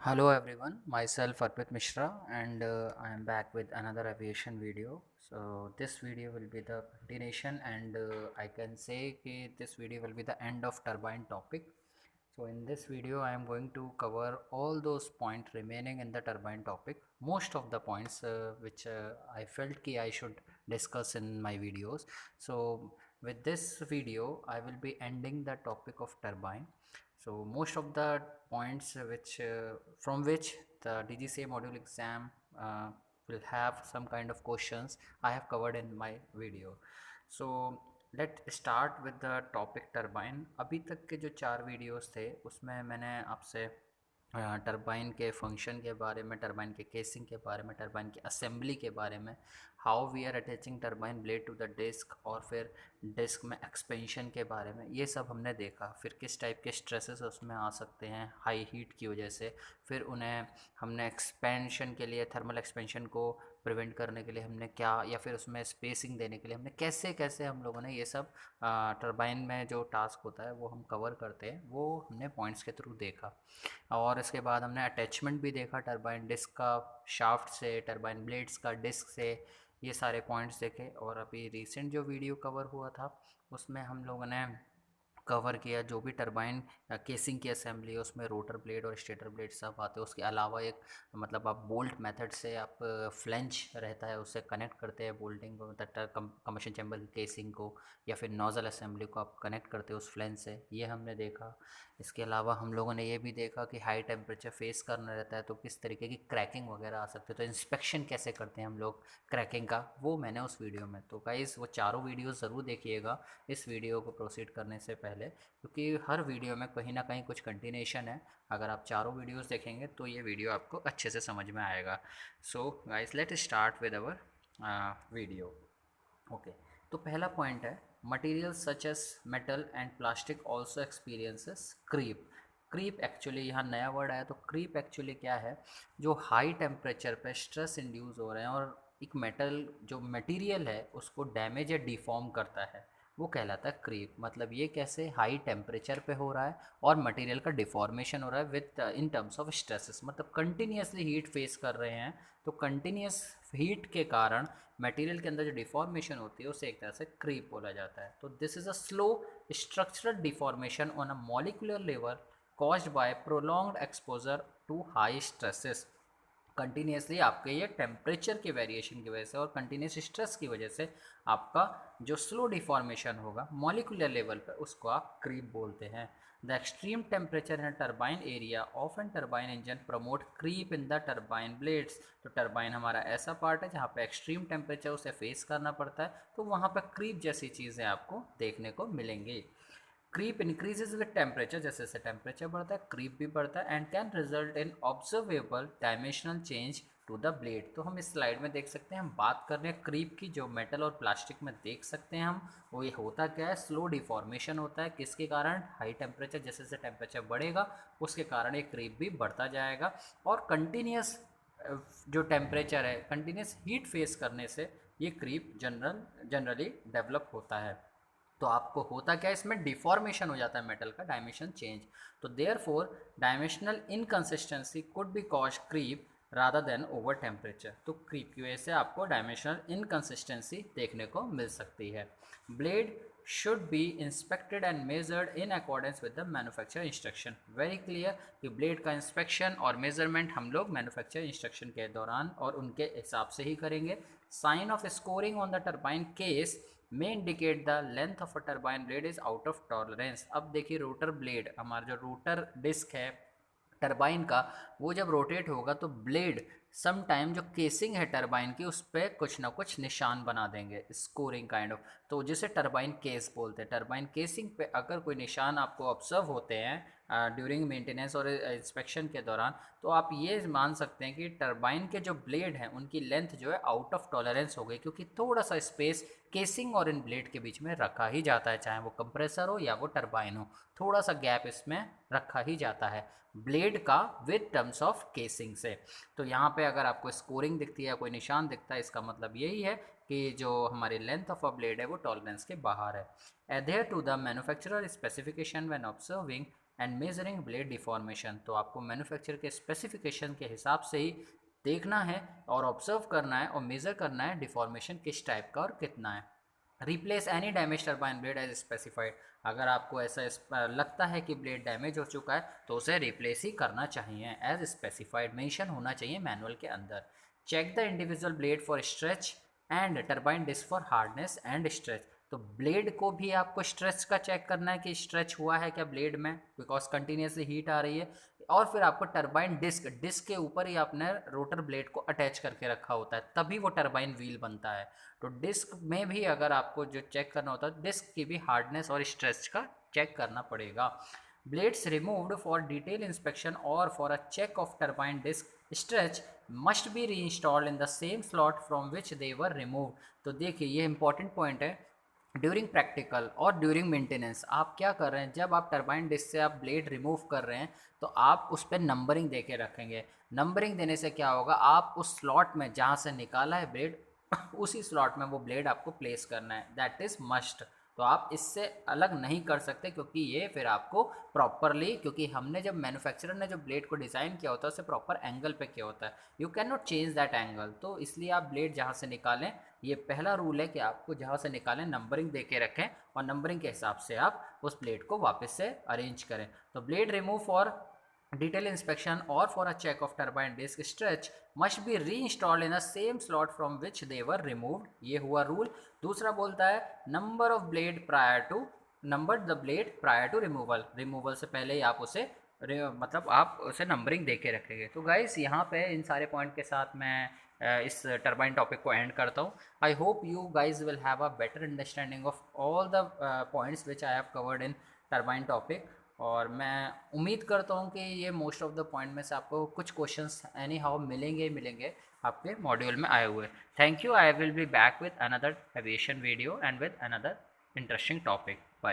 Hello everyone, myself Arpit Mishra and I am back with another aviation video. So this video will be the continuation and I can say that this video will be the end of turbine topic. So in this video I am going to cover all those points remaining in the turbine topic, most of the points which I felt ki I should discuss in my videos. So with this video I will be ending the topic of turbine. So most of the points which from which the DGCA module exam uh, will have some kind of questions I have covered in my video. So late start with the topic turbine. अभी तक के जो 4 videos थे उसमें मैंने आपसे turbine के function के बारे में, टरबाइन के केसिंग के बारे में, टरबाइन की असेंबली के बारे में, how we are attaching turbine blade to the disc और फिर डिस्क में एक्सपेंशन के बारे में, ये सब हमने देखा। फिर किस टाइप के स्ट्रेसेस उसमें आ सकते हैं हाई हीट की वजह से, फिर उन्हें हमने एक्सपेंशन के लिए, थर्मल एक्सपेंशन को प्रिवेंट करने के लिए हमने क्या, या फिर उसमें स्पेसिंग देने के लिए हमने कैसे कैसे हम लोगों ने ये सब टरबाइन में जो टास्क होता है वो हम कवर करते हैं, वो हमने पॉइंट्स के थ्रू देखा। और इसके बाद हमने अटैचमेंट भी देखा टरबाइन डिस्क का शाफ्ट से, टरबाइन ब्लेड्स का डिस्क से, ये सारे पॉइंट्स देखे। और अभी रिसेंट जो वीडियो कवर हुआ था उसमें हम लोगों ने कवर किया जो भी टरबाइन केसिंग की असेंबली है, उसमें रोटर ब्लेड और स्टेटर ब्लेड सब आते हैं। उसके अलावा एक मतलब आप बोल्ट मेथड से आप फ्लेंच रहता है उससे कनेक्ट करते हैं बोल्टिंग को, मतलब कम्बशन चैम्बर की केसिंग को या फिर नोजल असेंबली को आप कनेक्ट करते हो उस फ्लेंच से, ये हमने देखा। इसके अलावा हम लोगों ने ये भी देखा कि हाई टेम्परेचर फेस करना रहता है तो किस तरीके की क्रैकिंग वगैरह आ सकती है, तो इंस्पेक्शन कैसे करते हैं हम लोग क्रैकिंग का, वो मैंने उस वीडियो में। तो गाइस वो चारों वीडियो ज़रूर देखिएगा इस वीडियो को प्रोसीड करने से पहले, क्योंकि हर वीडियो में कहीं ना कहीं कुछ कंटिन्यूशन है। अगर आप चारों वीडियोस देखेंगे तो ये वीडियो आपको अच्छे से समझ में आएगा। So guys let start with our video. Okay, तो पहला पॉइंट है material such as metal and plastic also experiences creep. Creep actually यहाँ नया वर्ड आया, तो क्रीप एक्चुअली क्या है, जो हाई टेम्परेचर पे स्ट्रेस इंड्यूस हो रहे हैं और एक मेटल जो मटेरियल है उसको डैमेज या डिफॉर्म करता है, वो कहलाता है क्रीप। मतलब ये कैसे हाई टेम्परेचर पे हो रहा है और मटेरियल का डिफॉर्मेशन हो रहा है with in terms of stresses, मतलब कंटिन्यूसली हीट फेस कर रहे हैं, तो कंटिन्यूस हीट के कारण मटेरियल के अंदर जो डिफॉर्मेशन होती है उसे एक तरह से क्रीप बोला जाता है। तो this is a slow structural deformation on a molecular level caused by prolonged exposure to high stresses. Continuously आपके ये टेम्परेचर के वेरिएशन की वजह से और कंटिन्यूस स्ट्रेस की वजह से आपका जो स्लो डिफॉर्मेशन होगा मॉलिकुलर लेवल पर, उसको आप क्रीप बोलते हैं। The extreme temperature in turbine area of an turbine engine promote creep in the turbine blades. तो टर्बाइन हमारा ऐसा पार्ट है जहाँ पे एक्सट्रीम टेम्परेचर उसे फेस करना पड़ता है, तो वहाँ पर क्रीप जैसी चीज़ें आपको देखने को मिलेंगी। क्रीप इंक्रीजेज विद टेम्परेचर, जैसे जैसे टेम्परेचर बढ़ता है क्रीप भी बढ़ता है, and can result in observable dimensional change to the blade. तो हम इस स्लाइड में देख सकते हैं, हम बात कर रहे हैं क्रीप की, जो मेटल और प्लास्टिक में देख सकते हैं हम। वो ये होता क्या है, स्लो डिफॉर्मेशन होता है, किसके कारण, हाई टेम्परेचर, जैसे जैसे टेम्परेचर बढ़ेगा उसके कारण ये क्रीप भी बढ़ता जाएगा। और कंटिन्यूस जो टेम्परेचर है, कंटिन्यूस हीट फेस करने से ये क्रीप जनरली डेवलप होता है। तो आपको होता क्या है, इसमें डिफॉर्मेशन हो जाता है मेटल का, डायमेंशन चेंज। तो therefore dimensional inconsistency could be cause creep rather than over temperature. तो क्रीप की वजह से आपको डायमेंशनल इनकन्सिस्टेंसी देखने को मिल सकती है। Blade should be inspected and measured in accordance with the manufacture instruction. Very clear कि ब्लेड का इंस्पेक्शन और मेजरमेंट हम लोग मैन्युफैक्चर इंस्ट्रक्शन के दौरान और उनके हिसाब से ही करेंगे। Sign of scoring on the turbine case में indicate the length of a turbine blade is out of tolerance. अब देखिए रोटर ब्लेड, हमारा जो रोटर डिस्क है टरबाइन का, वो जब रोटेट होगा तो ब्लेड सम टाइम जो केसिंग है टरबाइन की उस पर कुछ ना कुछ निशान बना देंगे, स्कोरिंग काइंड ऑफ। तो जिसे टरबाइन केस बोलते हैं। टरबाइन केसिंग पे अगर कोई निशान आपको ऑब्जर्व होते हैं ड्यूरिंग मेंटेनेंस और इंस्पेक्शन के दौरान, तो आप ये मान सकते हैं कि टरबाइन के जो ब्लेड हैं उनकी लेंथ जो है आउट ऑफ टॉलरेंस हो गई, क्योंकि थोड़ा सा स्पेस केसिंग और इन ब्लेड के बीच में रखा ही जाता है, चाहे वो कंप्रेसर हो या वो टरबाइन हो, थोड़ा सा गैप इसमें रखा ही जाता है ब्लेड का विद टर्म्स ऑफ केसिंग से। तो यहाँ पे अगर आपको स्कोरिंग दिखती है या कोई निशान दिखता है, इसका मतलब यही है कि जो हमारी लेंथ ऑफ अ ब्लेड है वो टॉलरेंस के बाहर है। Adhere to the manufacturer specification when observing and measuring blade deformation. तो आपको मैन्युफैक्चर के स्पेसिफिकेशन के हिसाब से ही देखना है और ऑब्जर्व करना है और मेज़र करना है डिफॉर्मेशन किस टाइप का और कितना है। Replace any damage turbine blade as specified. अगर आपको ऐसा लगता है कि ब्लेड डैमेज हो चुका है तो उसे रिप्लेस ही करना चाहिए, एज स्पेसिफाइड मेंशन होना चाहिए मैनुअल के अंदर। Check the individual blade for stretch and turbine disc for hardness and stretch. तो ब्लेड को भी आपको स्ट्रेच का चेक करना है कि स्ट्रेच हुआ है क्या ब्लेड में, बिकॉज कंटिन्यूसली हीट आ रही है। और फिर आपको टर्बाइन डिस्क, डिस्क के ऊपर ही आपने रोटर ब्लेड को अटैच करके रखा होता है, तभी वो टर्बाइन व्हील बनता है। तो डिस्क में भी अगर आपको जो चेक करना होता है, डिस्क की भी हार्डनेस और स्ट्रेच का चेक करना पड़ेगा। Blades removed for detail inspection और for a check of turbine disc stretch must be reinstalled in the same slot from which they were remove. तो देखिए ये इंपॉर्टेंट पॉइंट है। ड्यूरिंग प्रैक्टिकल और during maintenance आप क्या कर रहे हैं, जब आप टरबाइन डिस्क से आप ब्लेड रिमूव कर रहे हैं तो आप उस पर नंबरिंग दे के रखेंगे। नंबरिंग देने से क्या होगा, आप उस स्लॉट में जहाँ से निकाला है ब्लेड उसी स्लॉट में वो ब्लेड आपको प्लेस करना है, दैट इज़ मस्ट। तो आप इससे अलग नहीं कर सकते, क्योंकि ये फिर आपको प्रॉपरली, क्योंकि हमने जब मैन्युफैक्चरर ने जो ब्लेड को डिज़ाइन किया होता है उसे प्रॉपर एंगल पे किया होता है, you can not change that angle. तो इसलिए आप ब्लेड जहाँ से निकालें, ये पहला रूल है कि आपको जहाँ से निकालें नंबरिंग दे के रखें और नंबरिंग के हिसाब से आप उस ब्लेड को वापस से अरेंज करें। तो blade remove for detail inspection और for a check of turbine disc stretch must be reinstalled in a same slot from which they were removed. ये हुआ रूल। दूसरा बोलता है number of blade prior to, number the blade prior to removal. Removal से पहले ही आप उसे मतलब आप उसे नंबरिंग दे के रखेंगे। तो गाइस यहाँ पे इन सारे पॉइंट के साथ मैं इस टर्बाइन टॉपिक को एंड करता हूँ। I hope you guys will have a better understanding of all the points which I have covered in turbine topic. और मैं उम्मीद करता हूँ कि ये मोस्ट ऑफ द पॉइंट में से आपको कुछ क्वेश्चंस एनी हाउ मिलेंगे मिलेंगे आपके मॉड्यूल में आए हुए। Thank you. I will be back with another aviation video and with another interesting topic. Bye.